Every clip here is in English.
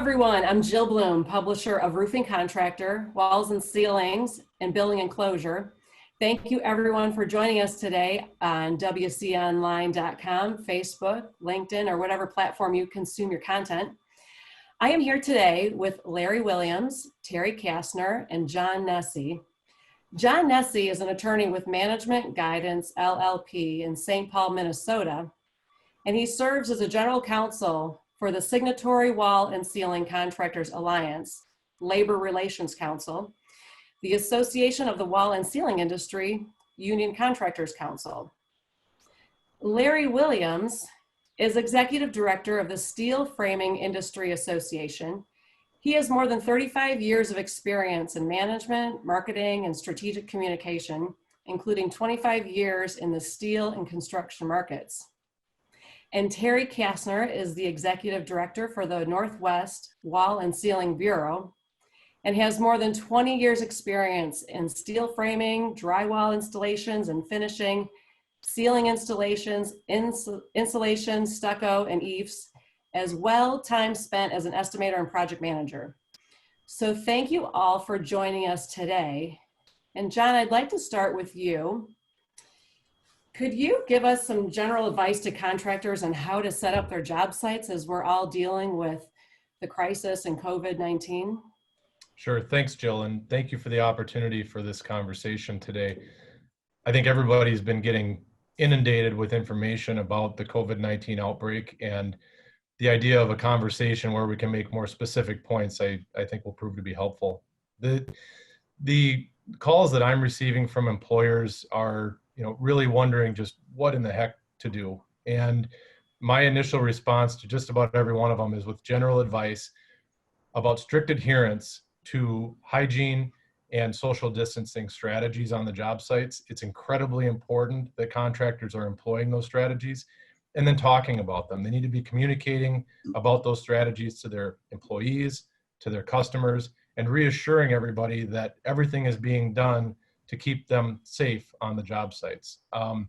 everyone. I'm Jill Bloom, publisher of Roofing Contractor, Walls and Ceilings, and Building Enclosure. Thank you everyone for joining us today on WCOnline.com, Facebook, LinkedIn, or whatever platform you consume your content. I am here today with Larry Williams, Terry Kastner, and John Nesse. John Nesse is an attorney with Management Guidance, LLP in St. Paul, Minnesota, and he serves as a general counsel for the Signatory Wall and Ceiling Contractors Alliance, Labor Relations Council, the Association of the Wall and Ceiling Industry, Union Contractors Council. Larry Williams is Executive Director of the Steel Framing Industry Association. He has more than 35 years of experience in management, marketing, and strategic communication, including 25 years in the steel and construction markets. And Terry Kastner is the Executive Director for the Northwest Wall and Ceiling Bureau and has more than 20 years experience in steel framing, drywall installations and finishing, ceiling installations, insulation, stucco, and eaves, as well time spent as an estimator and project manager. So thank you all for joining us today. And John, I'd like to start with you. Could you give us some general advice to contractors on how to set up their job sites as we're all dealing with the crisis and COVID-19? Sure, thanks Jill, and thank you for the opportunity for this conversation today. I think everybody's been getting inundated with information about the COVID-19 outbreak, and the idea of a conversation where we can make more specific points, I think will prove to be helpful. The calls that I'm receiving from employers are really wondering just what in the heck to do. And my initial response to just about every one of them is with general advice about strict adherence to hygiene and social distancing strategies on the job sites. It's incredibly important that contractors are employing those strategies and then talking about them. They need to be communicating about those strategies to their employees, to their customers, and reassuring everybody that everything is being done to keep them safe on the job sites. I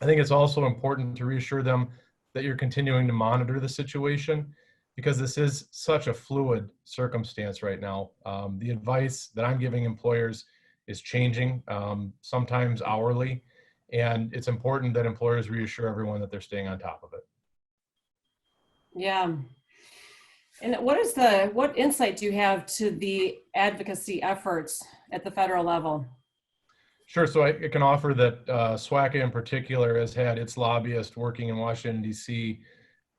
think it's also important to reassure them that you're continuing to monitor the situation because this is such a fluid circumstance right now. The advice that I'm giving employers is changing, sometimes hourly, and it's important that employers reassure everyone that they're staying on top of it. Yeah. And what insight do you have to the advocacy efforts at the federal level? Sure, so I can offer that SWACA in particular has had its lobbyist working in Washington, D.C.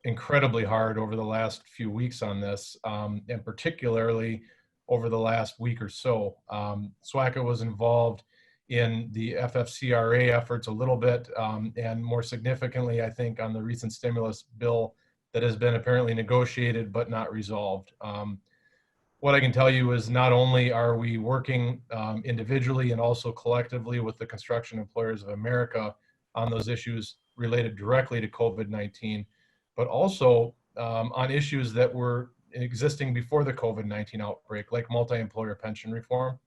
incredibly hard over the last few weeks on this, and particularly over the last week or so. SWACA was involved in the FFCRA efforts a little bit, and more significantly, I think, on the recent stimulus bill that has been apparently negotiated but not resolved. What I can tell you is not only are we working individually and also collectively with the Construction Employers of America on those issues related directly to COVID-19, but also on issues that were existing before the COVID-19 outbreak, like multi-employer pension reform.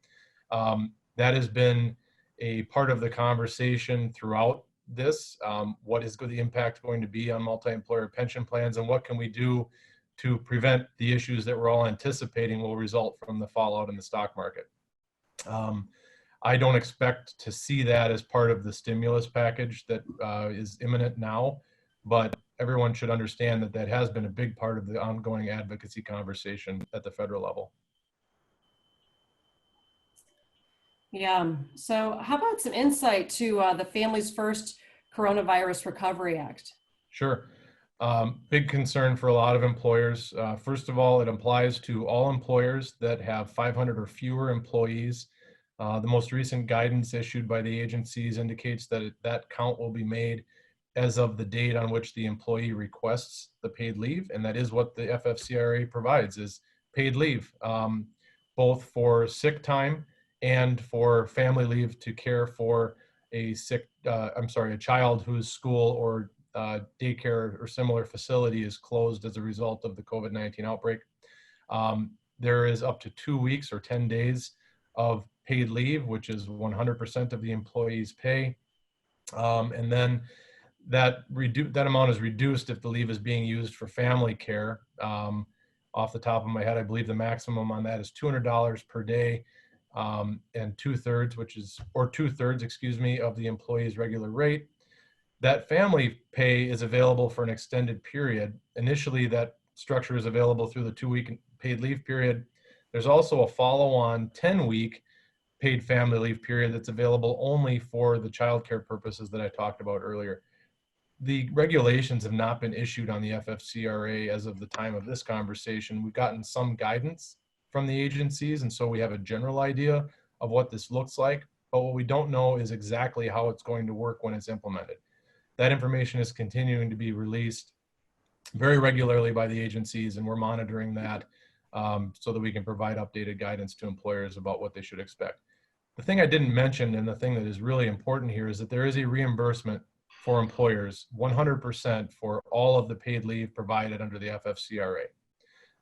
That has been a part of the conversation throughout this. What is the impact going to be on multi-employer pension plans, and what can we do to prevent the issues that we're all anticipating will result from the fallout in the stock market. I don't expect to see that as part of the stimulus package that is imminent now, but everyone should understand that that has been a big part of the ongoing advocacy conversation at the federal level. Yeah, so how about some insight to the Families First Coronavirus Recovery Act? Sure. Big concern for a lot of employers. First of all, it applies to all employers that have 500 or fewer employees. The most recent guidance issued by the agencies indicates that that count will be made as of the date on which the employee requests the paid leave, and that is what the FFCRA provides, is paid leave, both for sick time and for family leave to care for a child whose school or daycare or similar facility is closed as a result of the COVID-19 outbreak. There is up to 2 weeks or 10 days of paid leave, which is 100% of the employee's pay. And then that amount is reduced if the leave is being used for family care. off the top of my head. I believe the maximum on that is $200 per day, and two-thirds, excuse me, of the employee's regular rate. That family pay is available for an extended period. Initially, that structure is available through the 2-week paid leave period. There's also a follow-on 10-week paid family leave period that's available only for the childcare purposes that I talked about earlier. The regulations have not been issued on the FFCRA as of the time of this conversation. We've gotten some guidance from the agencies, and so we have a general idea of what this looks like, but what we don't know is exactly how it's going to work when it's implemented. That information is continuing to be released very regularly by the agencies, and we're monitoring that so that we can provide updated guidance to employers about what they should expect. The thing I didn't mention, and the thing that is really important here, is that there is a reimbursement for employers 100% for all of the paid leave provided under the FFCRA.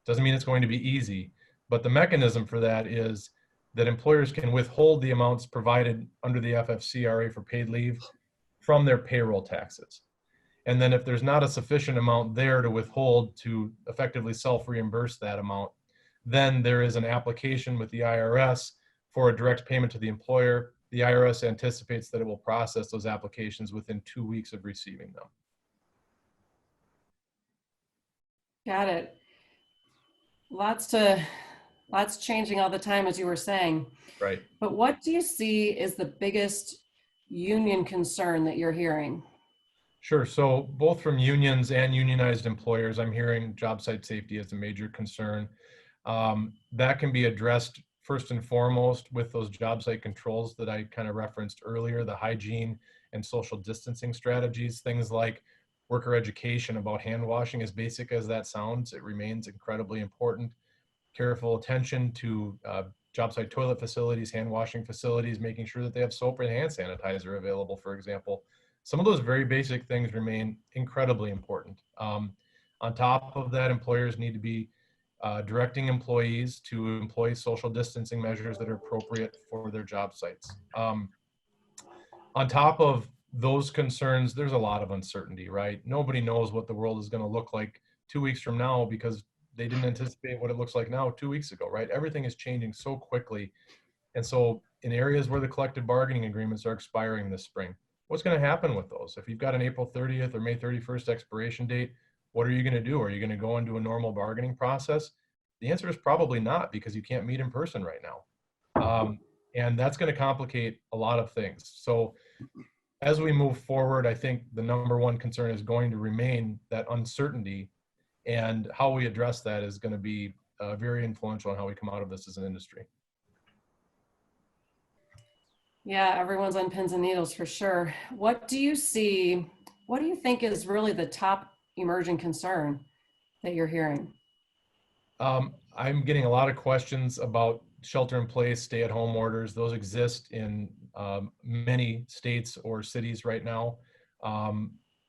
Doesn't mean it's going to be easy, but the mechanism for that is that employers can withhold the amounts provided under the FFCRA for paid leave from their payroll taxes. And then if there's not a sufficient amount there to withhold to effectively self-reimburse that amount, then there is an application with the IRS for a direct payment to the employer. The IRS anticipates that it will process those applications within 2 weeks of receiving them. Got it. Lots changing all the time, as you were saying. Right. But what do you see is the biggest union concern that you're hearing? Sure. So both from unions and unionized employers, I'm hearing job site safety as a major concern. That can be addressed first and foremost with those job site controls that I kind of referenced earlier, the hygiene and social distancing strategies, things like worker education about hand washing. As basic as that sounds, it remains incredibly important. Careful attention to job site toilet facilities, hand washing facilities, making sure that they have soap and hand sanitizer available, for example. Some of those very basic things remain incredibly important. On top of that, employers need to be directing employees to employ social distancing measures that are appropriate for their job sites. On top of those concerns, there's a lot of uncertainty, right? Nobody knows what the world is going to look like 2 weeks from now because they didn't anticipate what it looks like now 2 weeks ago, right? Everything is changing so quickly. And so in areas where the collective bargaining agreements are expiring this spring, what's going to happen with those? If you've got an April 30th or May 31st expiration date, what are you going to do? Are you going to go into a normal bargaining process? The answer is probably not, because you can't meet in person right now. And that's going to complicate a lot of things. So as we move forward, I think the number one concern is going to remain that uncertainty, and how we address that is going to be very influential on how we come out of this as an industry. Yeah, everyone's on pins and needles for sure. What do you think is really the top emerging concern that you're hearing? I'm getting a lot of questions about shelter in place, stay at home orders. Those exist in many states or cities right now.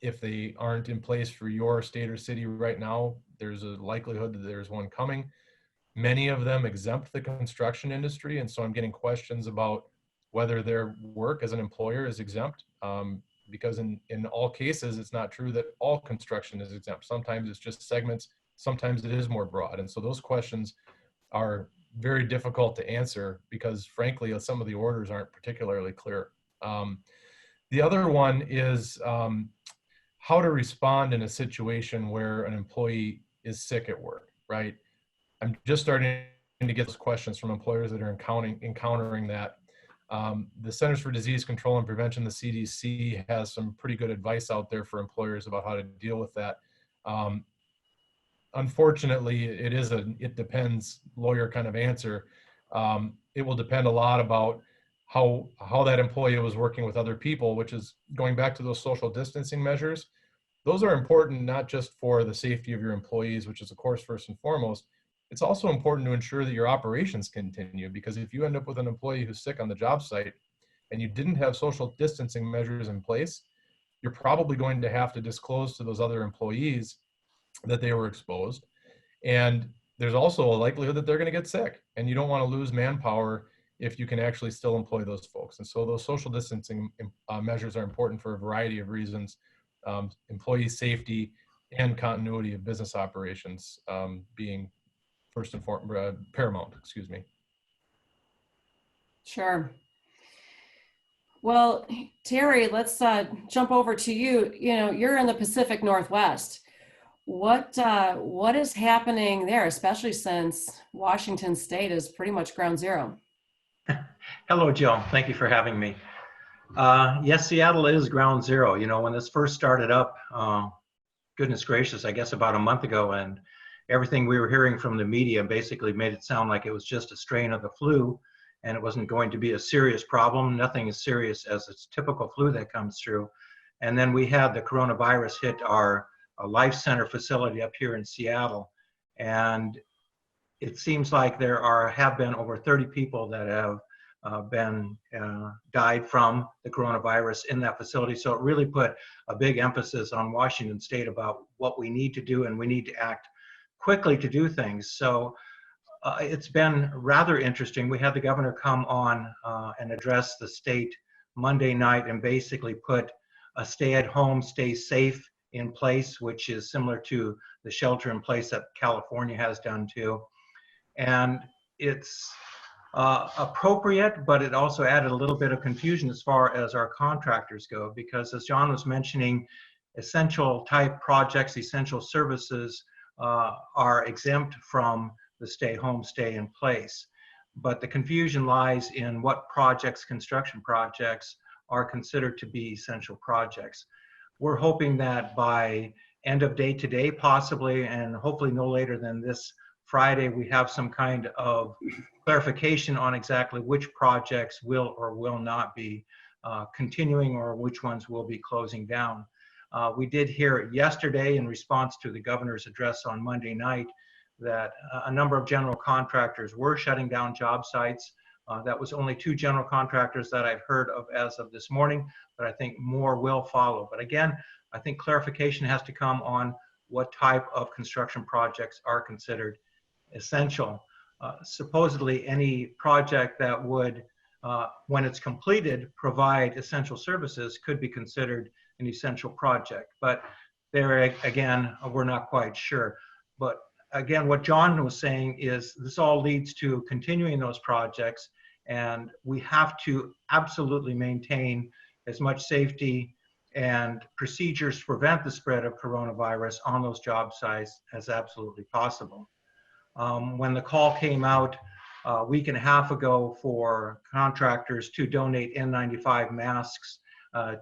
If they aren't in place for your state or city right now, there's a likelihood that there's one coming. Many of them exempt the construction industry, and so I'm getting questions about whether their work as an employer is exempt, because in all cases, it's not true that all construction is exempt. Sometimes it's just segments, sometimes it is more broad. And so those questions are very difficult to answer because, frankly, some of the orders aren't particularly clear. The other one is how to respond in a situation where an employee is sick at work, right? I'm just starting to get those questions from employers that are encountering that. The Centers for Disease Control and Prevention, the CDC, has some pretty good advice out there for employers about how to deal with that. Unfortunately, it depends lawyer kind of answer. It will depend a lot about how that employee was working with other people, which is going back to those social distancing measures. Those are important not just for the safety of your employees, which is of course first and foremost. It's also important to ensure that your operations continue, because if you end up with an employee who's sick on the job site and you didn't have social distancing measures in place, you're probably going to have to disclose to those other employees that they were exposed. And there's also a likelihood that they're going to get sick, and you don't want to lose manpower if you can actually still employ those folks. And so those social distancing measures are important for a variety of reasons, employee safety and continuity of business operations being first and foremost, paramount, excuse me. Sure. Well, Terry, let's jump over to you. You know, you're in the Pacific Northwest. What is happening there, especially since Washington State is pretty much ground zero? Hello, Jill. Thank you for having me. Yes, Seattle is ground zero. You know, when this first started up, goodness gracious, I guess about a month ago, and everything we were hearing from the media basically made it sound like it was just a strain of the flu and it wasn't going to be a serious problem. Nothing as serious as its typical flu that comes through. And then we had the coronavirus hit our Life Center facility up here in Seattle. And it seems like have been over 30 people that have died from the coronavirus in that facility. So it really put a big emphasis on Washington State about what we need to do, and we need to act quickly to do things. So it's been rather interesting. We had the governor come on and address the state Monday night and basically put a stay at home, stay safe in place, which is similar to the shelter in place that California has done too. And it's appropriate, but it also added a little bit of confusion as far as our contractors go, because as John was mentioning, essential type projects, essential services are exempt from the stay home, stay in place. But the confusion lies in what projects, construction projects, are considered to be essential projects. We're hoping that by end of day today, possibly, and hopefully no later than this Friday, we have some kind of clarification on exactly which projects will or will not be continuing or which ones will be closing down. We did hear yesterday in response to the governor's address on Monday night that a number of general contractors were shutting down job sites. That was only 2 general contractors that I've heard of as of this morning, but I think more will follow. But again, I think clarification has to come on what type of construction projects are considered essential. Supposedly any project that would, when it's completed, provide essential services could be considered an essential project. But there again, we're not quite sure. But again, what John was saying is this all leads to continuing those projects, and we have to absolutely maintain as much safety and procedures to prevent the spread of coronavirus on those job sites as absolutely possible. When the call came out a week and a half ago for contractors to donate N95 masks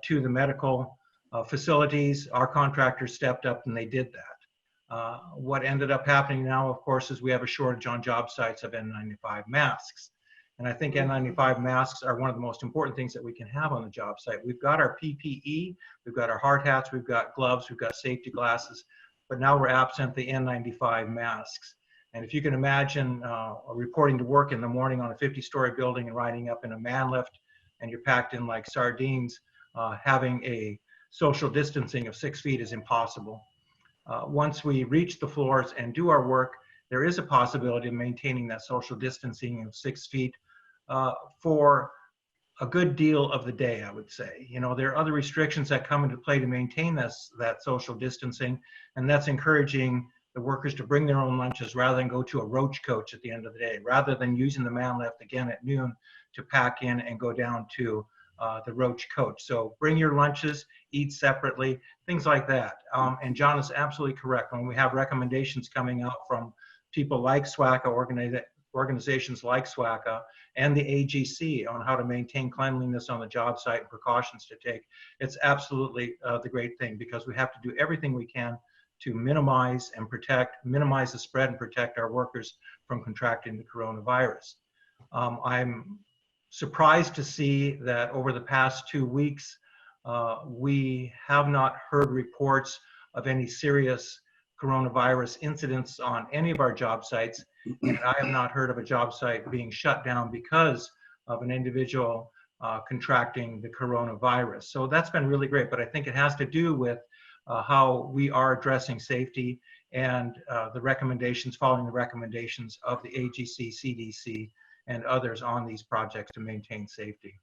to the medical facilities, our contractors stepped up and they did that. What ended up happening now, of course, is we have a shortage on job sites of N95 masks. And I think N95 masks are one of the most important things that we can have on the job site. We've got our PPE, we've got our hard hats, we've got gloves, we've got safety glasses, but now we're absent the N95 masks. And if you can imagine reporting to work in the morning on a 50-story building and riding up in a man lift, and you're packed in like sardines, having a social distancing of 6 feet is impossible. Once we reach the floors and do our work, there is a possibility of maintaining that social distancing of 6 feet for a good deal of the day, I would say. You know, there are other restrictions that come into play to maintain that social distancing, and that's encouraging the workers to bring their own lunches rather than go to a roach coach at the end of the day, rather than using the man lift again at noon to pack in and go down to the roach coach. So bring your lunches, eat separately, things like that. And John is absolutely correct. When we have recommendations coming out from people like SWACA, organizations like SWACA, and the AGC on how to maintain cleanliness on the job site and precautions to take, it's absolutely the great thing, because we have to do everything we can to minimize the spread and protect our workers from contracting the coronavirus. I'm surprised to see that over the past 2 weeks, we have not heard reports of any serious coronavirus incidents on any of our job sites, and I have not heard of a job site being shut down because of an individual contracting the coronavirus. So that's been really great, but I think it has to do with how we are addressing safety and following the recommendations of the AGC, CDC, and others on these projects to maintain safety.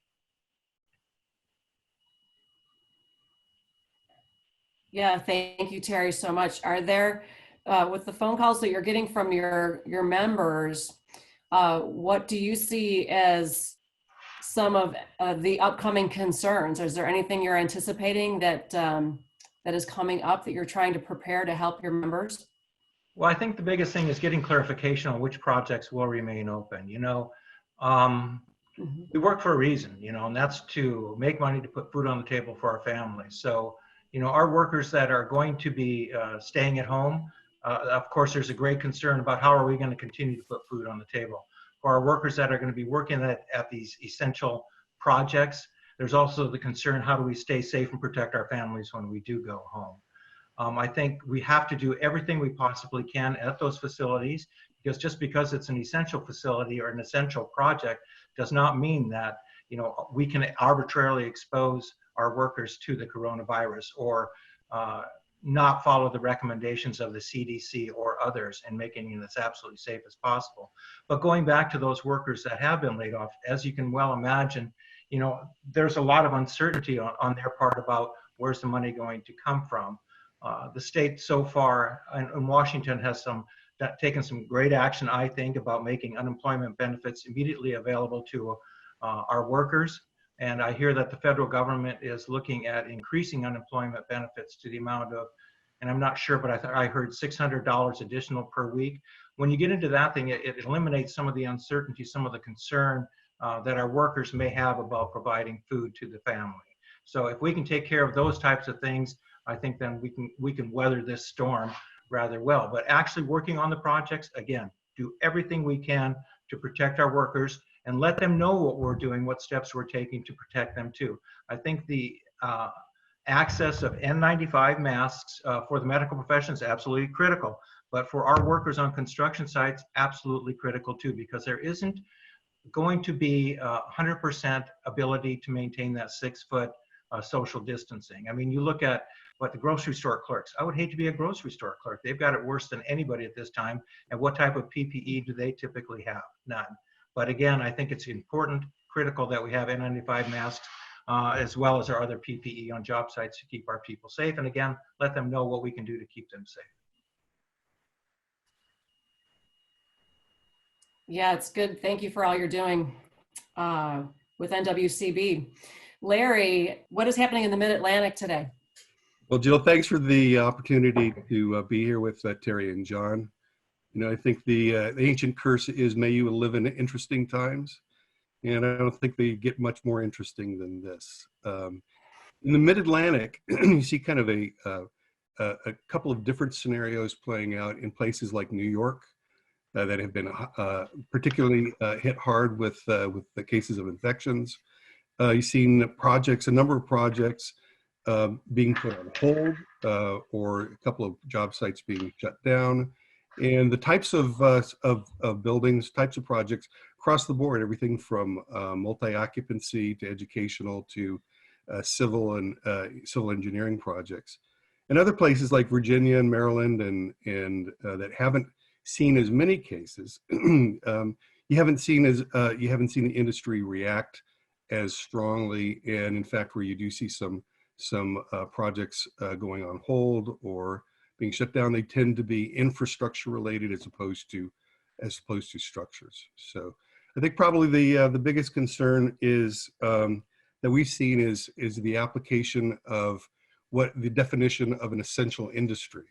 Yeah, thank you, Terry, so much. Are there with the phone calls that you're getting from your members, what do you see as some of the upcoming concerns? Is there anything you're anticipating that that is coming up that you're trying to prepare to help your members? Well, I think the biggest thing is getting clarification on which projects will remain open. Um, Mhm. we work for a reason, and that's to make money to put food on the table for our families. So, our workers that are going to be staying at home, of course, there's a great concern about how are we going to continue to put food on the table. For our workers that are going to be working at these essential projects, there's also the concern, how do we stay safe and protect our families when we do go home? I think we have to do everything we possibly can at those facilities, because just because it's an essential facility or an essential project does not mean that we can arbitrarily expose our workers to the coronavirus, or not follow the recommendations of the CDC or others and making it as absolutely safe as possible. But going back to those workers that have been laid off, as you can well imagine, there's a lot of uncertainty on their part about where's the money going to come from. The state so far in Washington has taken some great action, I think, about making unemployment benefits immediately available to our workers. And I hear that the federal government is looking at increasing unemployment benefits to the amount of, and I'm not sure, but I heard $600 additional per week. When you get into that thing, it eliminates some of the uncertainty, some of the concern that our workers may have about providing food to the family. So if we can take care of those types of things, I think then we can weather this storm rather well. But actually working on the projects, again, do everything we can to protect our workers and let them know what we're doing, what steps we're taking to protect them too. I think the access of N95 masks for the medical profession is absolutely critical, but for our workers on construction sites, absolutely critical too, because there isn't going to be 100% ability to maintain that 6-foot social distancing. I mean, you look at what the grocery store clerks, I would hate to be a grocery store clerk. They've got it worse than anybody at this time. And what type of PPE do they typically have? None. But again, I think it's important, critical that we have N95 masks as well as our other PPE on job sites to keep our people safe. And again, let them know what we can do to keep them safe. Yeah, it's good. Thank you for all you're doing with NWCB. Larry, what is happening in the Mid-Atlantic today? Well, Jill, thanks for the opportunity to be here with Terry and John. I think the ancient curse is, may you live in interesting times. And I don't think they get much more interesting than this. In the Mid-Atlantic, you see kind of a couple of different scenarios playing out in places like New York that have been particularly hit hard with the cases of infections. You've seen a number of projects being put on hold, or a couple of job sites being shut down, and the types of buildings, types of projects across the board, everything from multi-occupancy to educational to civil and civil engineering projects, and other places like Virginia and Maryland and that haven't seen as many cases. You haven't seen the industry react as strongly, and in fact, where you do see some projects going on hold or being shut down, they tend to be infrastructure related as opposed to structures. So I think probably the biggest concern is that we've seen is the application of what the definition of an essential industry.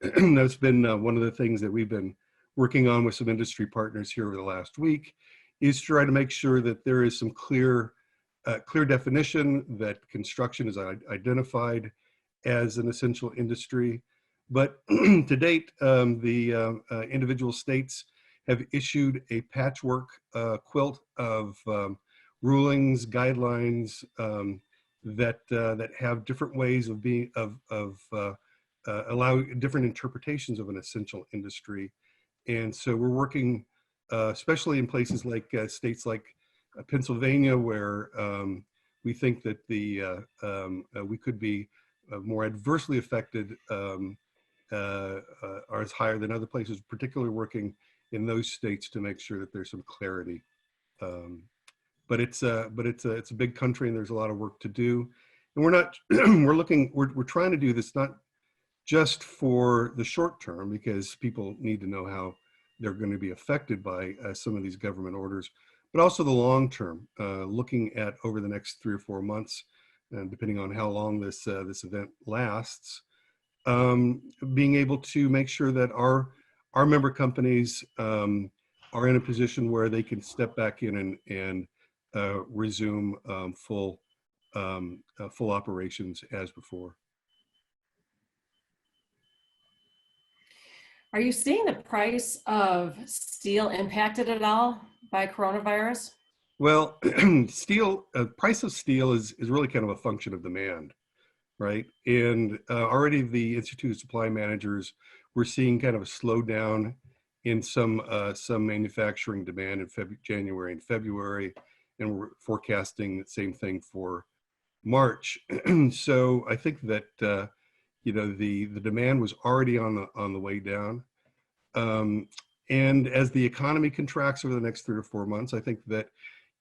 That's been one of the things that we've been working on with some industry partners here over the last week, is to try to make sure that there is some clear definition, that construction is identified as an essential industry. But to date, the individual states have issued a patchwork quilt of rulings, guidelines that have different ways of allow different interpretations of an essential industry. And so we're working, especially in places like states like Pennsylvania, where we think that we could be more adversely affected, are as higher than other places, particularly working in those states to make sure that there's some clarity. But it's a big country, and there's a lot of work to do. And we're not we're trying to do this not just for the short term, because people need to know how they're going to be affected by some of these government orders, but also the long term, looking at over the next 3 or 4 months, and depending on how long this event lasts, being able to make sure that our member companies are in a position where they can step back in and resume full operations as before. Are you seeing the price of steel impacted at all by coronavirus? Well, steel, price of steel is really kind of a function of demand, right? And already the Institute of Supply Managers, we're seeing kind of a slowdown in some manufacturing demand in January and February, and we're forecasting the same thing for March. So I think that the demand was already on the way down. And as the economy contracts over the next 3 or 4 months, I think that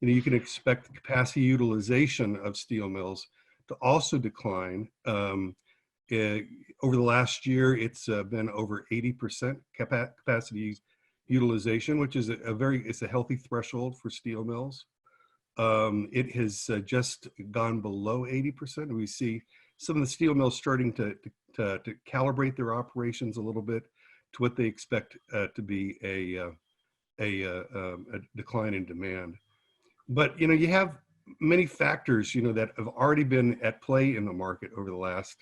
you can expect capacity utilization of steel mills to also decline. Over the last year, it's been over 80% capacity utilization, which is it's a healthy threshold for steel mills. It has just gone below 80%. We see some of the steel mills starting to calibrate their operations a little bit to what they expect to be a decline in demand. But you have many factors that have already been at play in the market over the last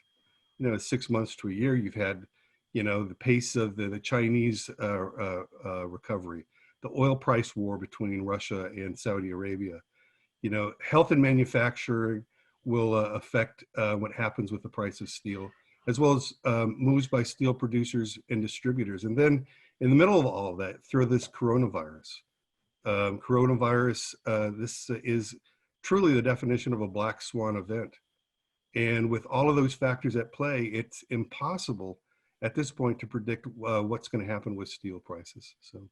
6 months to a year. You've had the pace of the Chinese recovery, the oil price war between Russia and Saudi Arabia. Health and manufacturing will affect what happens with the price of steel, as well as moves by steel producers and distributors. And then in the middle of all of that, throw this coronavirus. This is truly the definition of a black swan event. And with all of those factors at play, it's impossible at this point to predict what's going to happen with steel prices. So,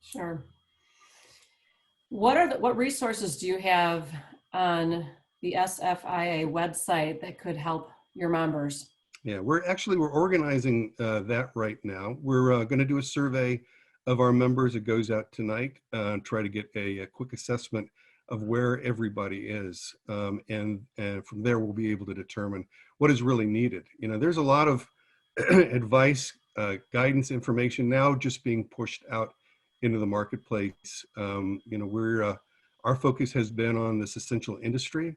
Sure. What resources do you have on the SFIA website that could help your members? yeah, we're organizing that right now. We're going to do a survey of our members. It goes out tonight, try to get a quick assessment of where everybody is. And from there, we'll be able to determine what is really needed. There's a lot of advice, guidance, information now just being pushed out into the marketplace. Our focus has been on this essential industry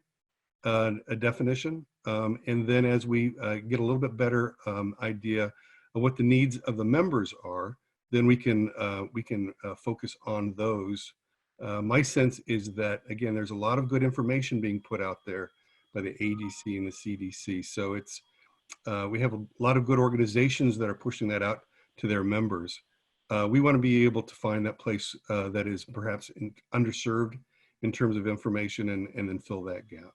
a definition. And then as we get a little bit better idea of what the needs of the members are, then we can focus on those. My sense is that, again, there's a lot of good information being put out there by the ADC and the CDC. So we have a lot of good organizations that are pushing that out to their members. We want to be able to find that place that is perhaps underserved in terms of information and then fill that gap.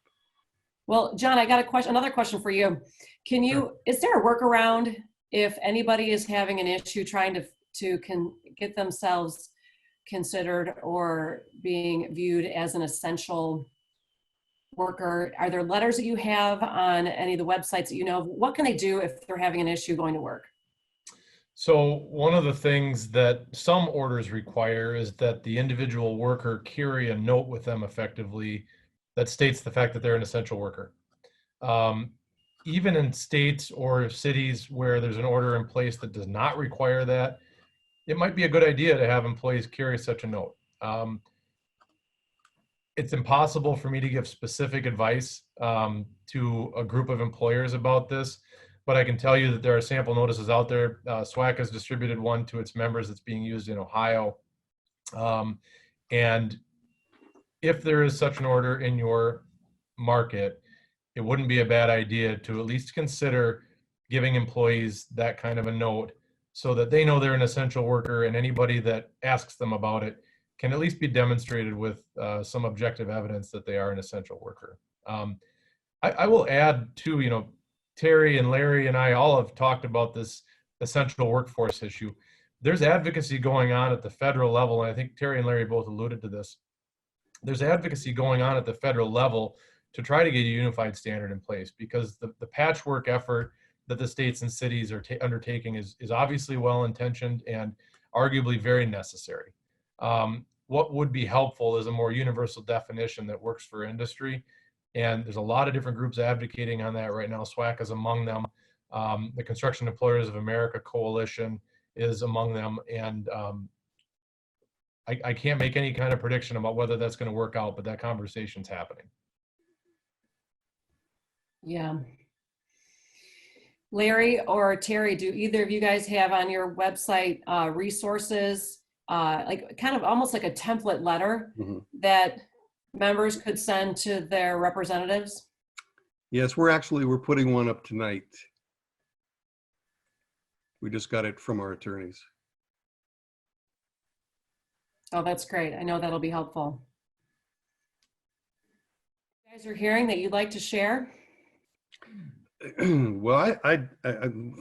Well, John, I got another question for you. Is there a workaround if anybody is having an issue trying to get themselves considered or being viewed as an essential worker? Are there letters that you have on any of the websites that you know of? What can they do if they're having an issue going to work? So one of the things that some orders require is that the individual worker carry a note with them effectively that states the fact that they're an essential worker. Even in states or cities where there's an order in place that does not require that, it might be a good idea to have employees carry such a note. It's impossible for me to give specific advice to a group of employers about this, but I can tell you that there are sample notices out there. SWAC has distributed one to its members that's being used in Ohio. And if there is such an order in your market, it wouldn't be a bad idea to at least consider giving employees that kind of a note so that they know they're an essential worker, and anybody that asks them about it can at least be demonstrated with some objective evidence that they are an essential worker. I will add too, Terry and Larry and I all have talked about this essential workforce issue. There's advocacy going on at the federal level, and I think Terry and Larry both alluded to this. There's advocacy going on at the federal level to try to get a unified standard in place, because the patchwork effort that the states and cities are undertaking is obviously well-intentioned and arguably very necessary. What would be helpful is a more universal definition that works for industry. And there's a lot of different groups advocating on that right now. SWAC is among them. The Construction Employers of America Coalition is among them. And I can't make any kind of prediction about whether that's going to work out, but that conversation's happening. Yeah. Larry or Terry, do either of you guys have on your website resources, like kind of almost like a template letter that members could send to their representatives? Yes, we're putting one up tonight. We just got it from our attorneys. Oh, that's great. I know that'll be helpful. You guys are hearing that you'd like to share? Well, I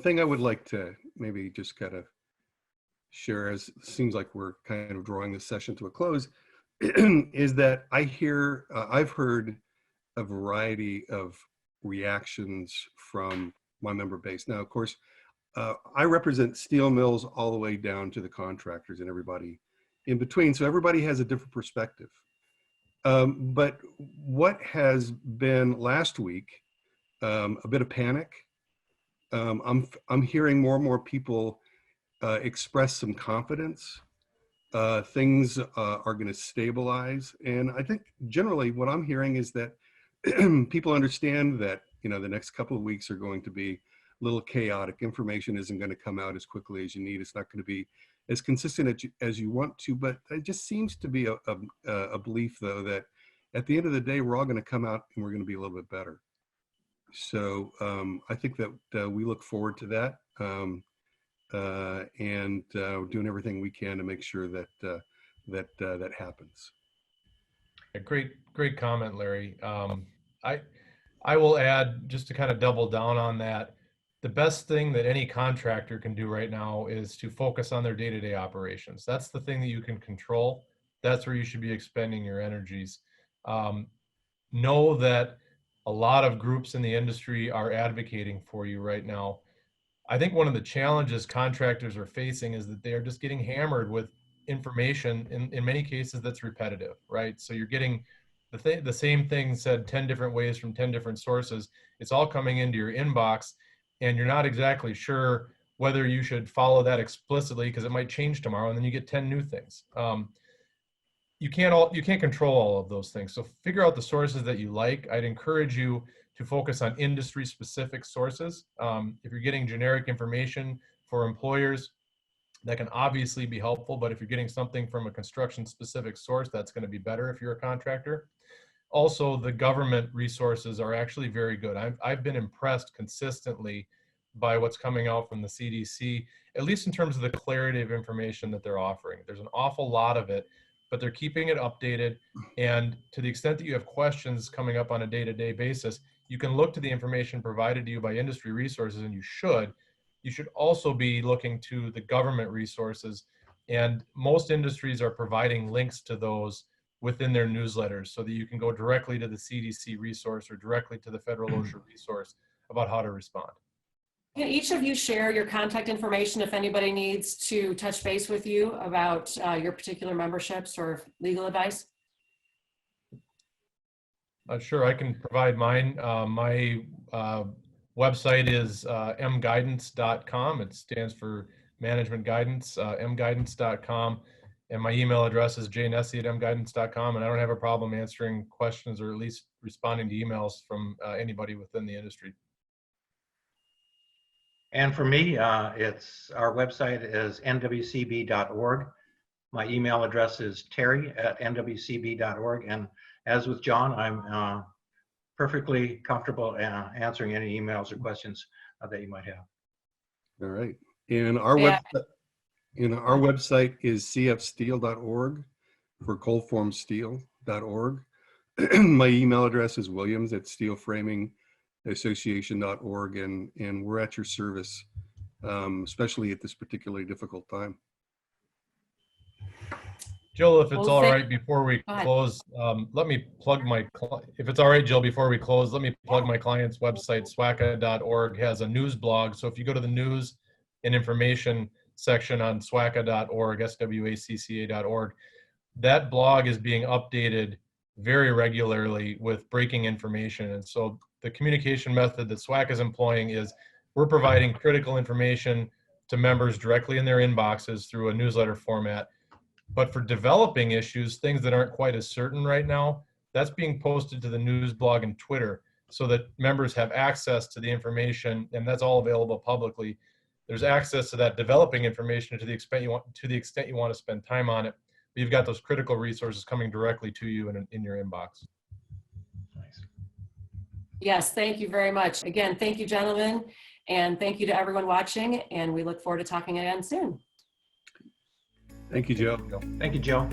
thing I would like to maybe just kind of share, as it seems like we're kind of drawing this session to a close, is that I've heard a variety of reactions from my member base. Now, of course, I represent steel mills all the way down to the contractors and everybody in between. So everybody has a different perspective. But what has been last week, a bit of panic. I'm hearing more and more people express some confidence. Things are going to stabilize, and I think generally what I'm hearing is that people understand that the next couple of weeks are going to be a little chaotic. Information isn't going to come out as quickly as you need. It's not going to be as consistent as you want to, but it just seems to be a belief, though, that at the end of the day, we're all going to come out and we're going to be a little bit better. So I think that we look forward to that, and doing everything we can to make sure that that happens. A great comment, Larry. I will add, just to kind of double down on that, the best thing that any contractor can do right now is to focus on their day-to-day operations. That's the thing that you can control. That's where you should be expending your energies. Know that a lot of groups in the industry are advocating for you right now. I think one of the challenges contractors are facing is that they are just getting hammered with information, in many cases that's repetitive, right? So you're getting the same thing said 10 different ways from 10 different sources. It's all coming into your inbox, and you're not exactly sure whether you should follow that explicitly, because it might change tomorrow and then you get 10 new things. You can't control all of those things. So figure out the sources that you like. I'd encourage you to focus on industry specific sources. If you're getting generic information for employers, that can obviously be helpful, but if you're getting something from a construction specific source, that's going to be better if you're a contractor. Also, the government resources are actually very good. I've been impressed consistently by what's coming out from the CDC, at least in terms of the clarity of information that they're offering. There's an awful lot of it, but they're keeping it updated. And to the extent that you have questions coming up on a day-to-day basis, you can look to the information provided to you by industry resources, and you should. You should also be looking to the government resources, and most industries are providing links to those within their newsletters so that you can go directly to the CDC resource or directly to the federal OSHA resource about how to respond. Can each of you share your contact information if anybody needs to touch base with you about your particular memberships or legal advice? Sure, I can provide mine. My website is mguidance.com. It stands for Management Guidance, mguidance.com. And my email address is jnesse@mguidance.com. And I don't have a problem answering questions or at least responding to emails from anybody within the industry. And for me, our website is nwcb.org. My email address is terry@nwcb.org. And as with John, I'm perfectly comfortable answering any emails or questions that you might have. All right. And our website is cfsteel.org for coldformsteel.org. My email address is williams@steelframingassociation.org, and we're at your service, especially at this particularly difficult time. Jill, if it's Well, all thank- right, before we Go ahead. close, let me plug if it's all right, Jill, before we close, let me plug my client's website, SWACA.org has a news blog. So if you go to the news and information section on SWACA.org, SWACCA.org, that blog is being updated very regularly with breaking information. And so the communication method that SWAC is employing is we're providing critical information to members directly in their inboxes through a newsletter format. But for developing issues, things that aren't quite as certain right now, that's being posted to the news blog and Twitter so that members have access to the information, and that's all available publicly. There's access to that developing information to the extent you want to spend time on it. But you've got those critical resources coming directly to you in your inbox. Nice. Yes, thank you very much. Again, thank you, gentlemen, and thank you to everyone watching, and we look forward to talking again soon. Thank you, Joe. Thank you, Joe.